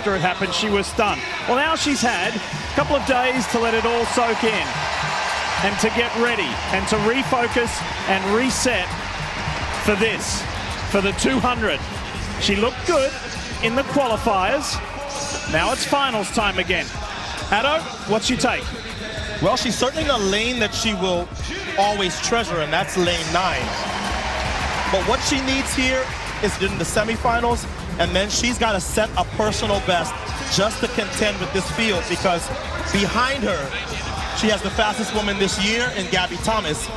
after it happened, she was stunned. Well, now she's had a couple of days to let it all soak in and to get ready and to refocus and reset for this, for the 200. She looked good in the qualifiers. Now it's finals time again. Addo, what's your take? Well, she's certainly in a lane that she will always treasure, and that's lane 9. But what she needs here is in the semifinals, and then she's got to set a personal best just to contend with this field, because behind her, she has the fastest woman this year in Gabby Thomas.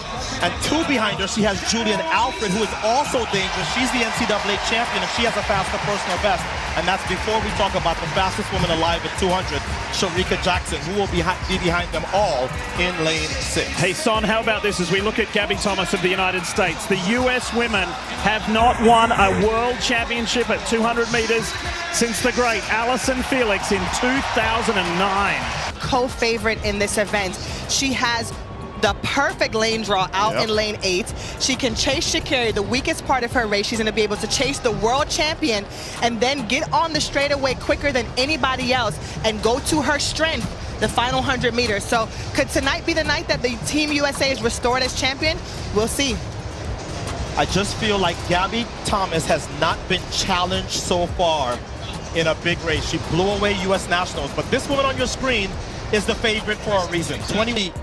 And 2 behind her, she has Julian Alfred, who is also dangerous. She's the NCAA champion, and she has a faster personal best. And that's before we talk about the fastest woman alive at 200, Shericka Jackson, who will be behind them all in lane 6. Hey, Son, how about this as we look at Gabby Thomas of the United States? The U.S. women have not won a world championship at 200 meters since the great Allyson Felix in 2009. Co-favorite in this event. She has the perfect lane draw out in lane 8. She can chase Shacarri, the weakest part of her race. She's going to be able to chase the world champion and then get on the straightaway quicker than anybody else and go to her strength, the final 100 meters. So could tonight be the night that the Team USA is restored as champion? We'll see. I just feel like Gabby Thomas has not been challenged so far in a big race. She blew away U.S. Nationals, but this woman on your screen is the favorite for a reason. 20.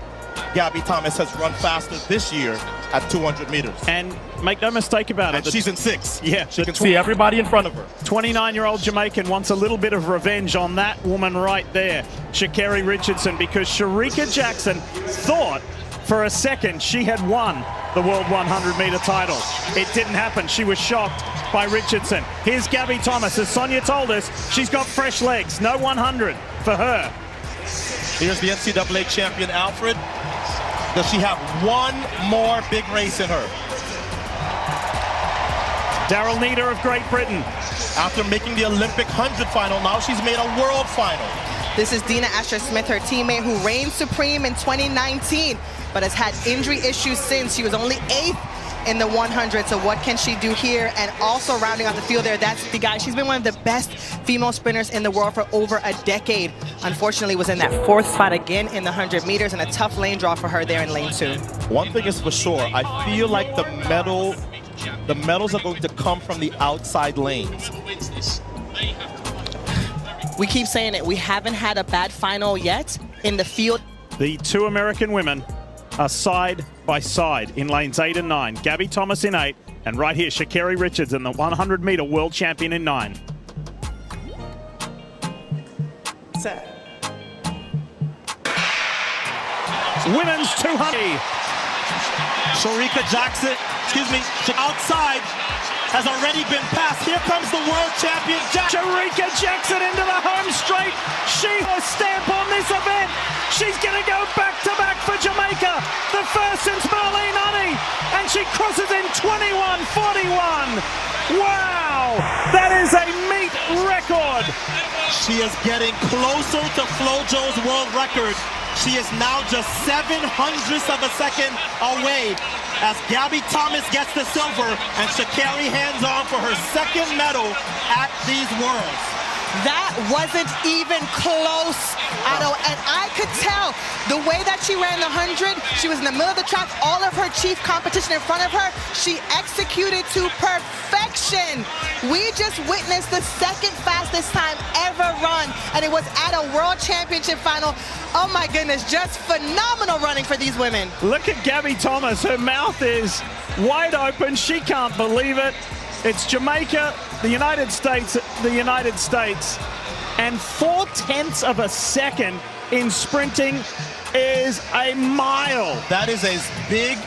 Gabby Thomas has run faster this year at 200 meters. And make no mistake about it. She's in 6. Yeah. She can see everybody in front of her. 29-year-old Jamaican wants a little bit of revenge on that woman right there, Shacarri Richardson, because Shericka Jackson thought for a second she had won the World 100-meter title. It didn't happen. She was shocked by Richardson. Here's Gabby Thomas. As Sonia told us, she's got fresh legs. No 100 for her. Here's the NCAA champion, Alfred. Does she have one more big race in her? Daryl Nieder of Great Britain. After making the Olympic 100 final, now she's made a world final. This is Dina Asher-Smith, her teammate, who reigned supreme in 2019, but has had injury issues since. She was only 8th in the 100, so what can she do here? And also rounding out the field there, that's the guy. She's been one of the best female sprinters in the world for over a decade. Unfortunately, was in that 4th spot again in the 100 meters, and a tough lane draw for her there in lane 2. One thing is for sure, I feel like the medals are going to come from the outside lanes. We keep saying it, we haven't had a bad final yet in the field. The 2 American women are side by side in lanes 8 and 9. Gabby Thomas in 8, and right here, Shacarri Richardson, the 100-meter world champion in 9. Set. Women's 200. Shericka Jackson, outside has already been passed. Here comes the world champion, Shericka Jackson into the home straight. She has stamp on this event. She's going to go back-to-back for Jamaica, the first since Marlene Honey, and she crosses in 21:41. Wow, that is a meet record. She is getting closer to FloJo's world record. She is now just 0.07 of a second away as Gabby Thomas gets the silver and Shacarri hands on for her 2nd medal at these Worlds. That wasn't even close, Otto, and I could tell the way that she ran the 100, she was in the middle of the track, all of her chief competition in front of her, she executed to perfection. We just witnessed the 2nd fastest time ever run, and it was at a World Championship final. Oh my goodness, just phenomenal running for these women. Look at Gabby Thomas, her mouth is wide open, she can't believe it. It's Jamaica, the United States, and 0.4 of a second in sprinting is a mile. That is as big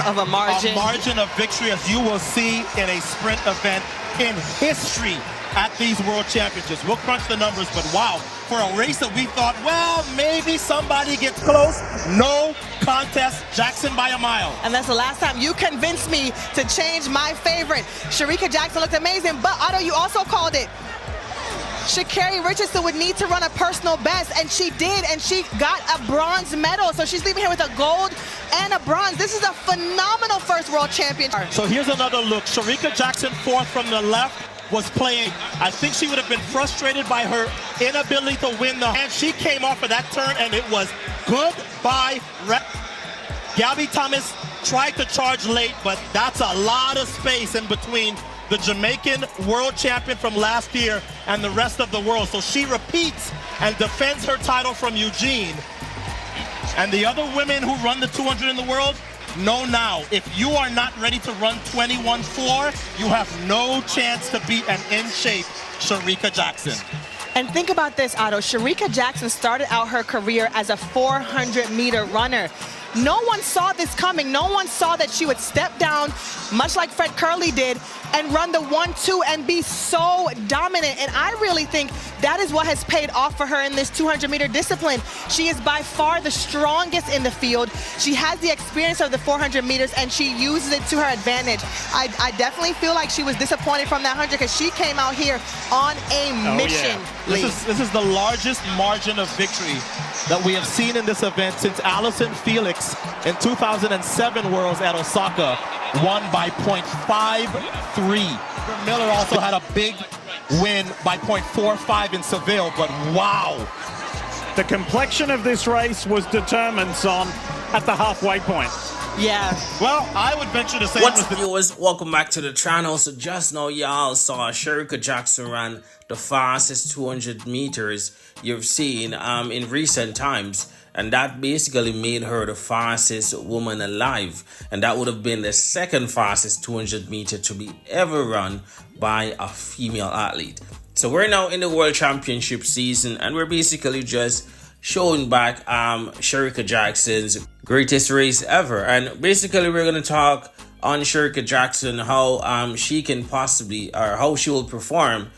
of a margin of victory as you will see in a sprint event in history at these World Championships. We'll crunch the numbers, but wow, for a race that we thought, well, maybe somebody gets close, no contest, Jackson by a mile. And that's the last time you convinced me to change my favorite. Shericka Jackson looked amazing, but Otto, you also called it. Shacarri Richardson would need to run a personal best, and she did, and she got a bronze medal. So she's leaving here with a gold and a bronze. This is a phenomenal first world championship. So here's another look. Shericka Jackson 4th from the left, was playing. I think she would have been frustrated by her inability to win and she came off of that turn and it was goodbye. Gabby Thomas tried to charge late, but that's a lot of space in between the Jamaican world champion from last year and the rest of the world. So she repeats and defends her title from Eugene. And the other women who run the 200 in the world know now, if you are not ready to run 21.4, you have no chance to beat an in-shape Shericka Jackson. And think about this, Otto. Shericka Jackson started out her career as a 400-meter runner. No one saw this coming. No one saw that she would step down, much like Fred Curley did, and run the 1-2 and be so dominant. And I really think that is what has paid off for her in this 200-meter discipline. She is by far the strongest in the field. She has the experience of the 400 meters, and she uses it to her advantage. I definitely feel like she was disappointed from that 100 because she came out here on a mission. This is the largest margin of victory that we have seen in this event since Allison Felix in 2007 Worlds at Osaka won by 0.53. Miller also had a big win by 0.45 in Seville, but wow. The complexion of this race was determined, Son, at the halfway point. Yeah. Well, I would venture to say... What's up, viewers? Welcome back to the channel. So just now, y'all saw Shericka Jackson run the fastest 200 meters you've seen in recent times. And that basically made her the fastest woman alive. And that would have been the second fastest 200 meter to be ever run by a female athlete. So we're now in the World Championship season, and we're basically just showing back Shericka Jackson's greatest race ever. And basically we're going to talk on Shericka Jackson, how she can possibly, or how she will perform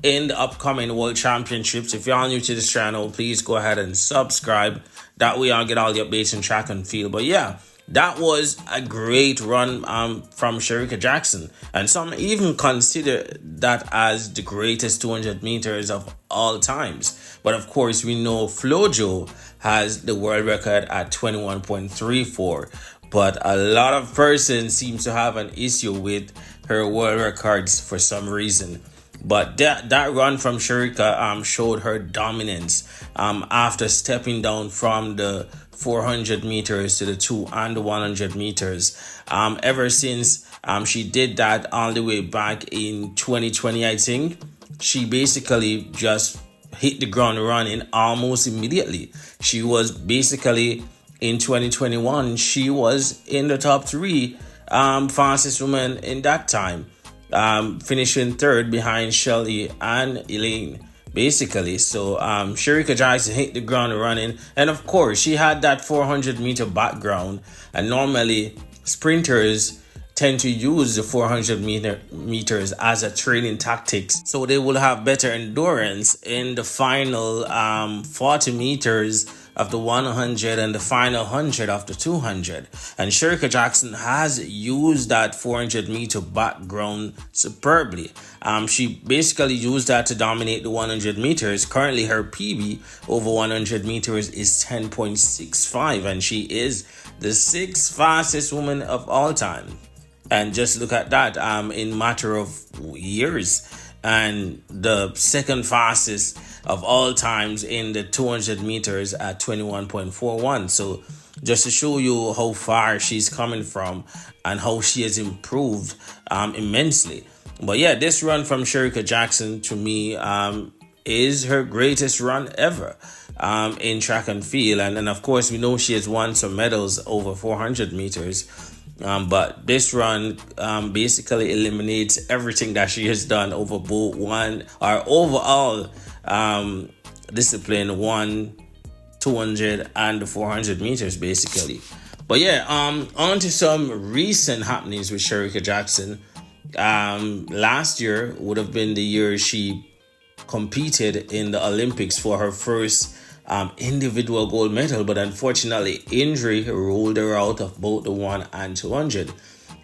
in the upcoming World Championships. If you're new to this channel, please go ahead and subscribe. That way I'll get all the updates in track and field. But yeah, that was a great run from Shericka Jackson. And some even consider that as the greatest 200 meters of all times. But of course, we know Flojo has the world record at 21.34. But a lot of persons seem to have an issue with her world records for some reason. But that run from Shericka showed her dominance after stepping down from the 400 meters to the 2 and the 100 meters. Ever since she did that all the way back in 2020, I think, she basically just hit the ground running almost immediately. She was basically, in 2021, she was in the top 3 fastest women in that time. Finishing third behind Shelly and Elaine, basically. So Shericka Jackson hit the ground running, and of course she had that 400 meter background, and normally sprinters tend to use the 400 meters as a training tactics, so they will have better endurance in the final 40 meters of the 100 and the final 100 of the 200. And Shericka Jackson has used that 400 meter background superbly. She basically used that to dominate the 100 meters. Currently her PB over 100 meters is 10.65, and she is the 6th fastest woman of all time. And just look at that in matter of years. And the 2nd fastest of all times in the 200 meters at 21.41. So just to show you how far she's coming from and how she has improved immensely. But yeah, this run from Shericka Jackson to me is her greatest run ever in track and field. And of course, we know she has won some medals over 400 meters. But this run basically eliminates everything that she has done over both overall discipline 1, 200 and the 400 meters basically. But yeah, on to some recent happenings with Shericka Jackson. Last year would have been the year she competed in the Olympics for her first individual gold medal, but unfortunately injury ruled her out of both the 1 and 200.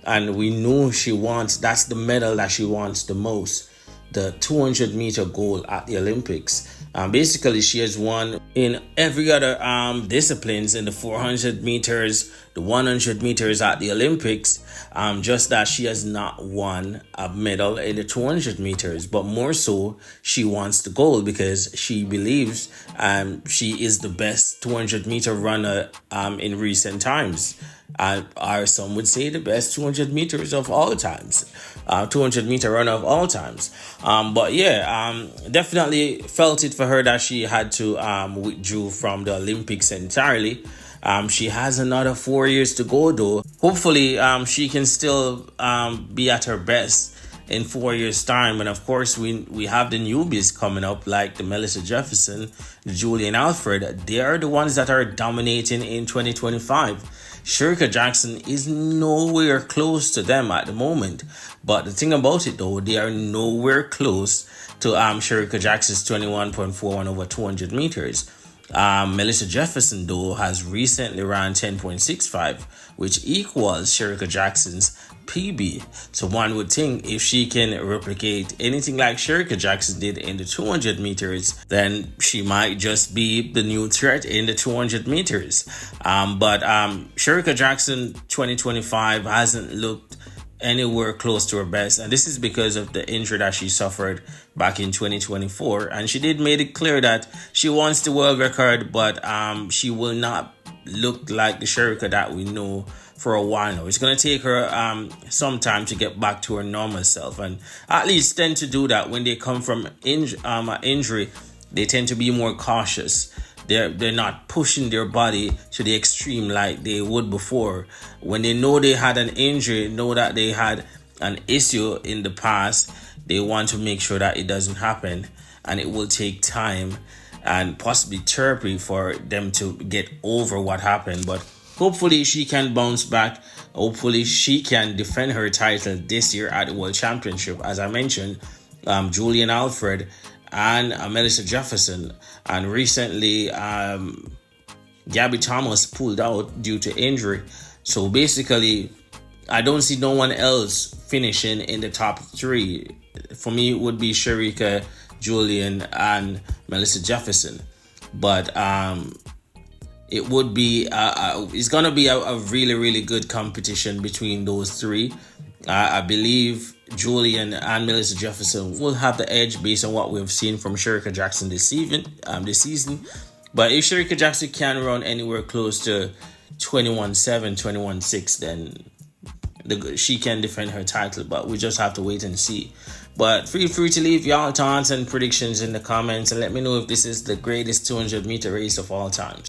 And we know that's the medal that she wants the most, the 200 meter gold at the Olympics. Basically, she has won in every other disciplines, in the 400 meters, the 100 meters at the Olympics. Just that she has not won a medal in the 200 meters, but more so, she wants the gold because she believes she is the best 200 meter runner in recent times. Or some would say the best 200 meters of all times, 200 meter runner of all times. But yeah, definitely felt it for her that she had to withdraw from the Olympics entirely. She has another 4 years to go though. Hopefully, she can still be at her best in 4 years' time. And of course, we have the newbies coming up like the Melissa Jefferson, the Julian Alfred. They are the ones that are dominating in 2025. Shericka Jackson is nowhere close to them at the moment. But the thing about it though, they are nowhere close to Shericka Jackson's 21.41 over 200 meters. Melissa Jefferson though has recently ran 10.65, which equals Shericka Jackson's PB. So one would think if she can replicate anything like Shericka Jackson did in the 200 meters, then she might just be the new threat in the 200 meters. But Shericka Jackson 2025 hasn't looked anywhere close to her best, and this is because of the injury that she suffered back in 2024. And she did made it clear that she wants the world record, but she will not look like the Shericka that we know for a while now. It's going to take her some time to get back to her normal self, and athletes tend to do that when they come from injury. They tend to be more cautious. They're not pushing their body to the extreme like they would before. When they know they had an injury, know that they had an issue in the past, they want to make sure that it doesn't happen, and it will take time and possibly therapy for them to get over what happened. But hopefully she can bounce back. Hopefully she can defend her title this year at the World Championship. As I mentioned, Julian Alfred and Melissa Jefferson, and recently Gabby Thomas pulled out due to injury. So basically, I don't see no one else finishing in the top three. For me, it would be Shericka, Julian, and Melissa Jefferson. But it would be it's gonna be a really, really good competition between those three. I believe Julian and Melissa Jefferson will have the edge based on what we've seen from Shericka Jackson this season. But if Shericka Jackson can run anywhere close to 21.7, 21.6, then she can defend her title. But we just have to wait and see. But feel free to leave y'all thoughts and predictions in the comments, and let me know if this is the greatest 200 meter race of all time.